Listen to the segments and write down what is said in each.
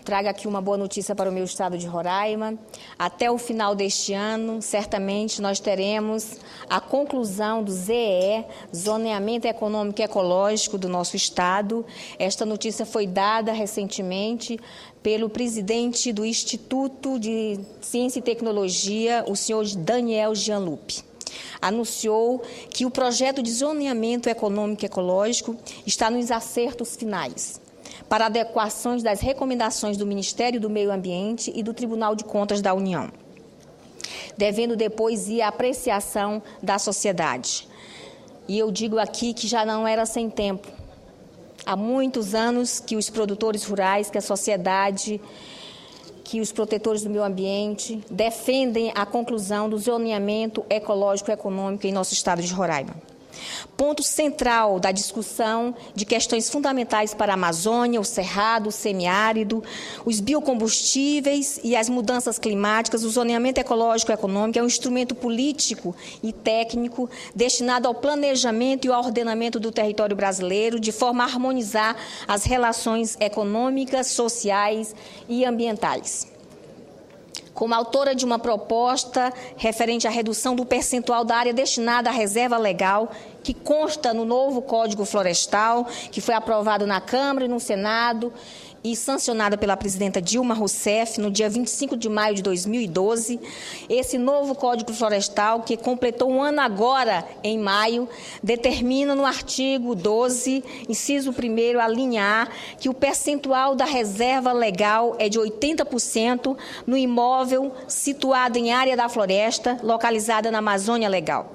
trago aqui uma boa notícia para o meu estado de Roraima. Até o final deste ano, certamente, nós teremos a conclusão do ZEE, Zoneamento Econômico e Ecológico do nosso estado. Esta notícia foi dada recentemente pelo presidente do Instituto de Ciência e Tecnologia, o senhor Daniel Gianlupi. Anunciou que o projeto de zoneamento econômico e ecológico está nos acertos finais para adequações das recomendações do Ministério do Meio Ambiente e do Tribunal de Contas da União, devendo depois ir à apreciação da sociedade. E eu digo aqui que já não era sem tempo. Há muitos anos que os produtores rurais, que a sociedade, que os protetores do meio ambiente defendem a conclusão do zoneamento ecológico e econômico em nosso estado de Roraima. Ponto central da discussão de questões fundamentais para a Amazônia, o Cerrado, o semiárido, os biocombustíveis e as mudanças climáticas, o zoneamento ecológico e econômico é um instrumento político e técnico destinado ao planejamento e ao ordenamento do território brasileiro, de forma a harmonizar as relações econômicas, sociais e ambientais. Como autora de uma proposta referente à redução do percentual da área destinada à reserva legal, que consta no novo Código Florestal, que foi aprovado na Câmara e no Senado e sancionada pela presidenta Dilma Rousseff no dia 25 de maio de 2012, esse novo Código Florestal, que completou um ano agora, em maio, determina no artigo 12, inciso 1º, a linha A, que o percentual da reserva legal é de 80% no imóvel situado em área da floresta, localizada na Amazônia Legal.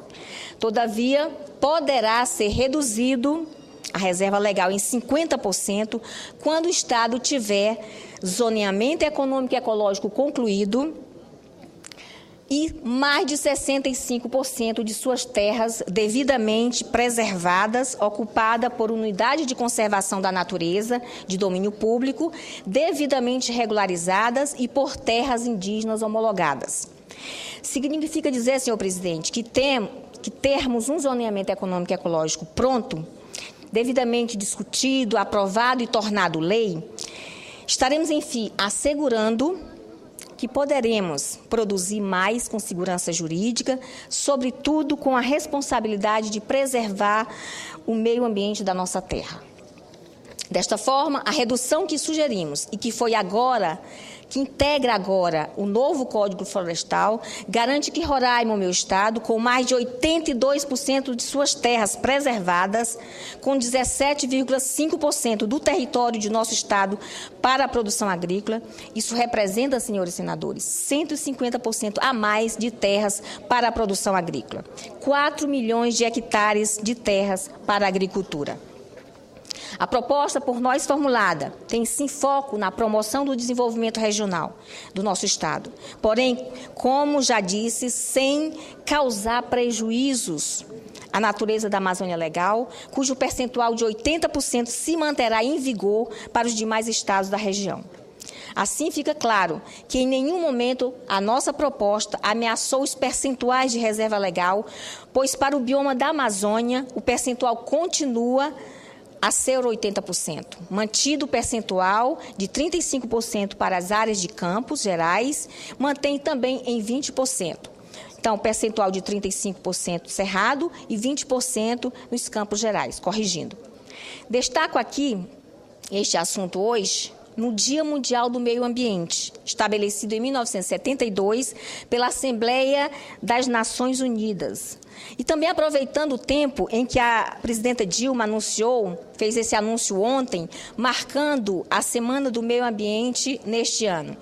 Todavia, poderá ser reduzido a reserva legal em 50% quando o Estado tiver zoneamento econômico e ecológico concluído e mais de 65% de suas terras devidamente preservadas, ocupada por unidade de conservação da natureza de domínio público, devidamente regularizadas e por terras indígenas homologadas. Significa dizer, senhor presidente, que termos um zoneamento econômico e ecológico pronto, devidamente discutido, aprovado e tornado lei, estaremos, enfim, assegurando que poderemos produzir mais com segurança jurídica, sobretudo com a responsabilidade de preservar o meio ambiente da nossa terra. Desta forma, a redução que sugerimos e que foi agora, que integra agora o novo Código Florestal, garante que Roraima, o meu estado, com mais de 82% de suas terras preservadas, com 17,5% do território de nosso estado para a produção agrícola, isso representa, senhores senadores, 150% a mais de terras para a produção agrícola, 4 milhões de hectares de terras para a agricultura. A proposta por nós formulada tem sim foco na promoção do desenvolvimento regional do nosso estado. Porém, como já disse, sem causar prejuízos à natureza da Amazônia Legal, cujo percentual de 80% se manterá em vigor para os demais estados da região. Assim fica claro que em nenhum momento a nossa proposta ameaçou os percentuais de reserva legal, pois para o bioma da Amazônia o percentual continua a ser 80%, mantido o percentual de 35% para as áreas de campos gerais, mantém também em 20%. Então, percentual de 35% cerrado e 20% nos campos gerais, corrigindo. Destaco aqui este assunto hoje no Dia Mundial do Meio Ambiente, estabelecido em 1972 pela Assembleia das Nações Unidas. E também aproveitando o tempo em que a presidenta Dilma fez esse anúncio ontem, marcando a Semana do Meio Ambiente neste ano.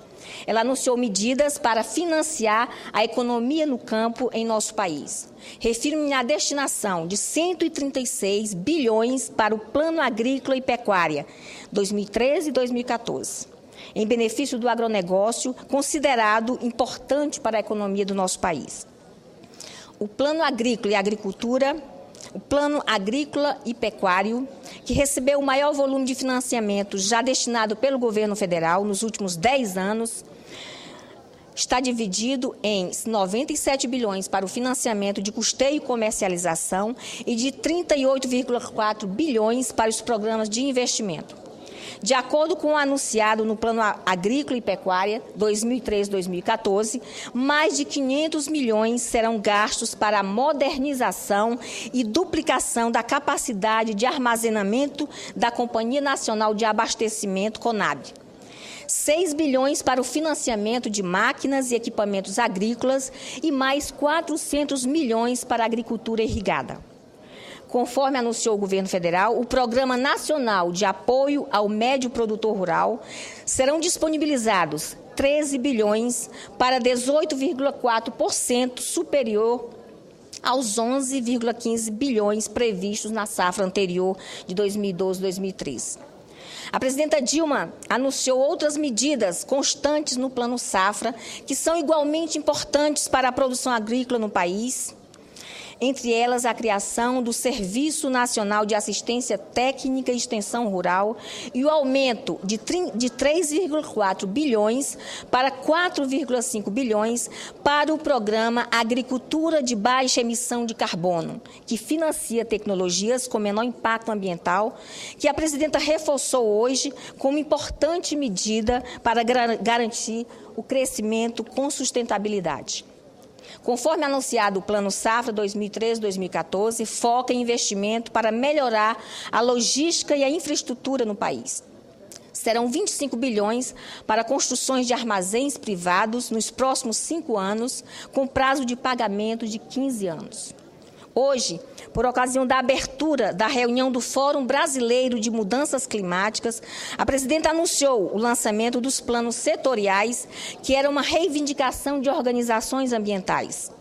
Ela anunciou medidas para financiar a economia no campo em nosso país. Refiro-me à destinação de 136 bilhões para o Plano Agrícola e Pecuária 2013 e 2014, em benefício do agronegócio, considerado importante para a economia do nosso país. O Plano Agrícola e Agricultura, o Plano Agrícola e Pecuário, que recebeu o maior volume de financiamento já destinado pelo governo federal nos últimos 10 anos, está dividido em 97 bilhões para o financiamento de custeio e comercialização e de 38,4 bilhões para os programas de investimento. De acordo com o anunciado no Plano Agrícola e Pecuária 2013-2014, mais de 500 milhões serão gastos para a modernização e duplicação da capacidade de armazenamento da Companhia Nacional de Abastecimento, CONAB. 6 bilhões para o financiamento de máquinas e equipamentos agrícolas e mais 400 milhões para a agricultura irrigada. Conforme anunciou o governo federal, o Programa Nacional de Apoio ao Médio Produtor Rural serão disponibilizados 13 bilhões para 18,4% superior aos 11,15 bilhões previstos na safra anterior de 2012-2013. A presidenta Dilma anunciou outras medidas constantes no Plano Safra, que são igualmente importantes para a produção agrícola no país, entre elas a criação do Serviço Nacional de Assistência Técnica e Extensão Rural e o aumento de 3,4 bilhões para 4,5 bilhões para o Programa Agricultura de Baixa Emissão de Carbono, que financia tecnologias com menor impacto ambiental, que a presidenta reforçou hoje como importante medida para garantir o crescimento com sustentabilidade. Conforme anunciado, o Plano Safra 2013-2014 foca em investimento para melhorar a logística e a infraestrutura no país. Serão 25 bilhões para construções de armazéns privados nos próximos 5 anos, com prazo de pagamento de 15 anos. Hoje, por ocasião da abertura da reunião do Fórum Brasileiro de Mudanças Climáticas, a presidenta anunciou o lançamento dos planos setoriais, que era uma reivindicação de organizações ambientais.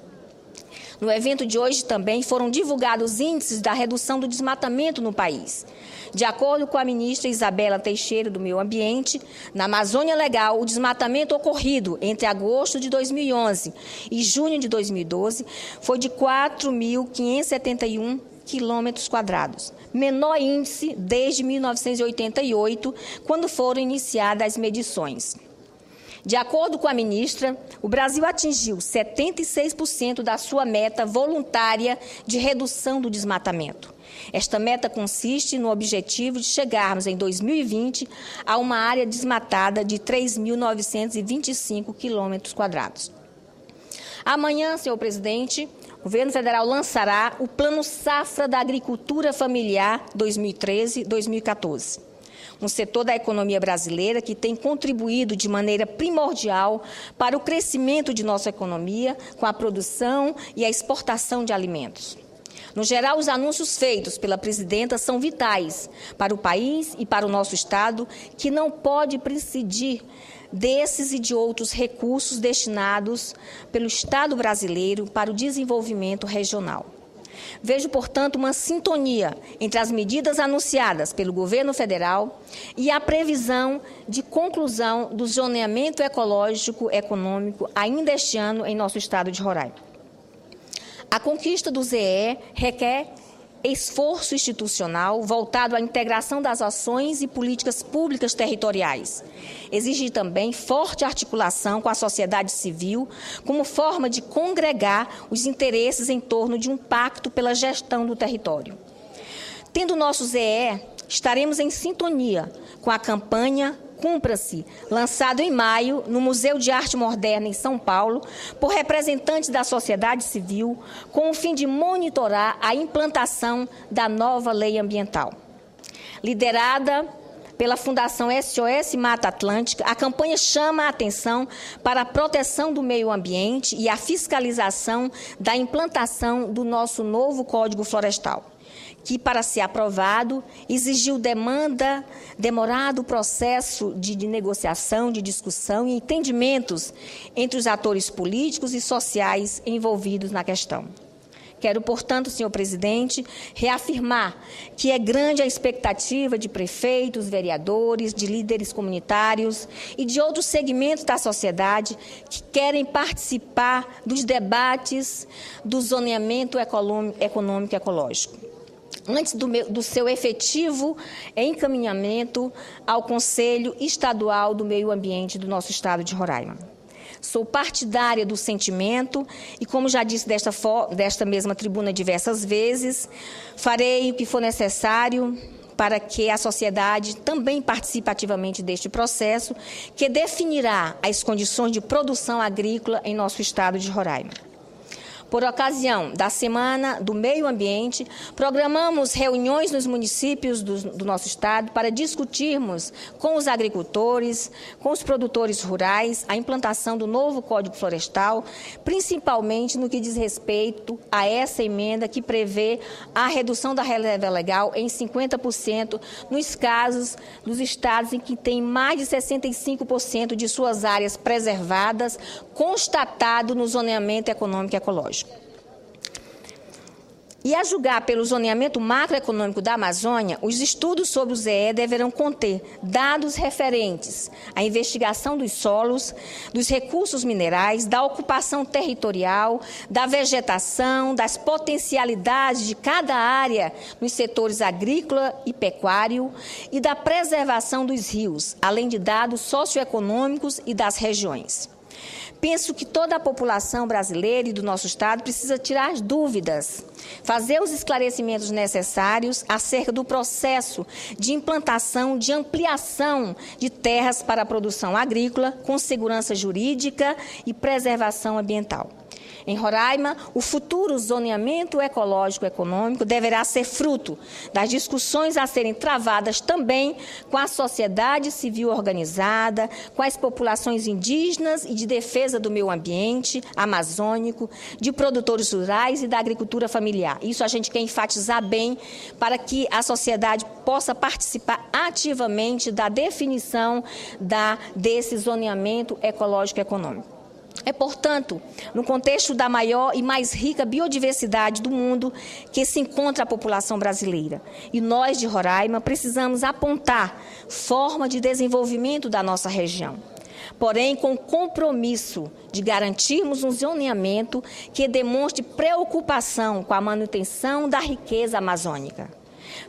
No evento de hoje também foram divulgados índices da redução do desmatamento no país. De acordo com a ministra Isabela Teixeira do Meio Ambiente, na Amazônia Legal, o desmatamento ocorrido entre agosto de 2011 e junho de 2012 foi de 4.571 quilômetros quadrados, menor índice desde 1988, quando foram iniciadas as medições. De acordo com a ministra, o Brasil atingiu 76% da sua meta voluntária de redução do desmatamento. Esta meta consiste no objetivo de chegarmos em 2020 a uma área desmatada de 3.925 quilômetros quadrados. Amanhã, senhor presidente, o governo federal lançará o Plano Safra da Agricultura Familiar 2013-2014. Um setor da economia brasileira que tem contribuído de maneira primordial para o crescimento de nossa economia com a produção e a exportação de alimentos. No geral, os anúncios feitos pela presidenta são vitais para o país e para o nosso Estado, que não pode prescindir desses e de outros recursos destinados pelo Estado brasileiro para o desenvolvimento regional. Vejo, portanto, uma sintonia entre as medidas anunciadas pelo governo federal e a previsão de conclusão do zoneamento ecológico econômico ainda este ano em nosso estado de Roraima. A conquista do ZE requer esforço institucional voltado à integração das ações e políticas públicas territoriais. Exige também forte articulação com a sociedade civil como forma de congregar os interesses em torno de um pacto pela gestão do território. Tendo nosso ZE, estaremos em sintonia com a campanha Cumpra-se, lançado em maio no Museu de Arte Moderna em São Paulo, por representantes da sociedade civil, com o fim de monitorar a implantação da nova lei ambiental. Liderada pela Fundação SOS Mata Atlântica, a campanha chama a atenção para a proteção do meio ambiente e a fiscalização da implantação do nosso novo Código Florestal, que, para ser aprovado, exigiu demorado processo de negociação, de discussão e entendimentos entre os atores políticos e sociais envolvidos na questão. Quero, portanto, senhor presidente, reafirmar que é grande a expectativa de prefeitos, vereadores, de líderes comunitários e de outros segmentos da sociedade que querem participar dos debates do zoneamento econômico e ecológico, antes do seu efetivo encaminhamento ao Conselho Estadual do Meio Ambiente do nosso estado de Roraima. Sou partidária do sentimento e, como já disse desta mesma tribuna diversas vezes, farei o que for necessário para que a sociedade também participe ativamente deste processo, que definirá as condições de produção agrícola em nosso estado de Roraima. Por ocasião da Semana do Meio Ambiente, programamos reuniões nos municípios do nosso estado para discutirmos com os agricultores, com os produtores rurais, a implantação do novo Código Florestal, principalmente no que diz respeito a essa emenda que prevê a redução da reserva legal em 50% nos casos dos estados em que tem mais de 65% de suas áreas preservadas, constatado no zoneamento econômico e ecológico. E a julgar pelo zoneamento macroeconômico da Amazônia, os estudos sobre o ZE deverão conter dados referentes à investigação dos solos, dos recursos minerais, da ocupação territorial, da vegetação, das potencialidades de cada área nos setores agrícola e pecuário e da preservação dos rios, além de dados socioeconômicos e das regiões. Penso que toda a população brasileira e do nosso estado precisa tirar as dúvidas, fazer os esclarecimentos necessários acerca do processo de implantação, de ampliação de terras para a produção agrícola com segurança jurídica e preservação ambiental. Em Roraima, o futuro zoneamento ecológico-econômico deverá ser fruto das discussões a serem travadas também com a sociedade civil organizada, com as populações indígenas e de defesa do meio ambiente amazônico, de produtores rurais e da agricultura familiar. Isso a gente quer enfatizar bem para que a sociedade possa participar ativamente da definição desse zoneamento ecológico-econômico. É, portanto, no contexto da maior e mais rica biodiversidade do mundo que se encontra a população brasileira. E nós, de Roraima, precisamos apontar forma de desenvolvimento da nossa região. Porém, com o compromisso de garantirmos um zoneamento que demonstre preocupação com a manutenção da riqueza amazônica.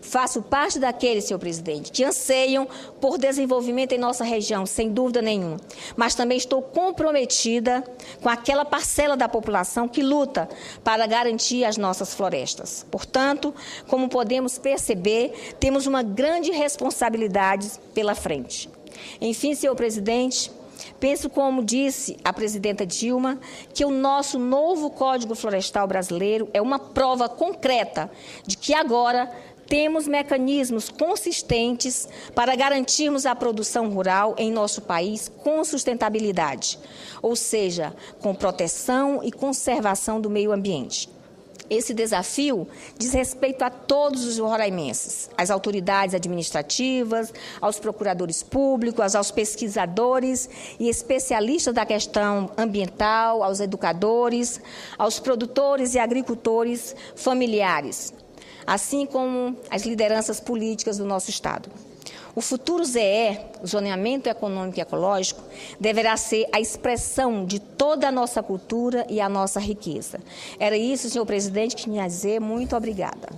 Faço parte daqueles, senhor presidente, que anseiam por desenvolvimento em nossa região, sem dúvida nenhuma. Mas também estou comprometida com aquela parcela da população que luta para garantir as nossas florestas. Portanto, como podemos perceber, temos uma grande responsabilidade pela frente. Enfim, senhor presidente, penso, como disse a presidenta Dilma, que o nosso novo Código Florestal brasileiro é uma prova concreta de que agora temos mecanismos consistentes para garantirmos a produção rural em nosso país com sustentabilidade, ou seja, com proteção e conservação do meio ambiente. Esse desafio diz respeito a todos os roraimenses, às autoridades administrativas, aos procuradores públicos, aos pesquisadores e especialistas da questão ambiental, aos educadores, aos produtores e agricultores familiares, assim como as lideranças políticas do nosso estado. O futuro ZE, o zoneamento econômico e ecológico, deverá ser a expressão de toda a nossa cultura e a nossa riqueza. Era isso, senhor presidente, que tinha a dizer. Muito obrigada.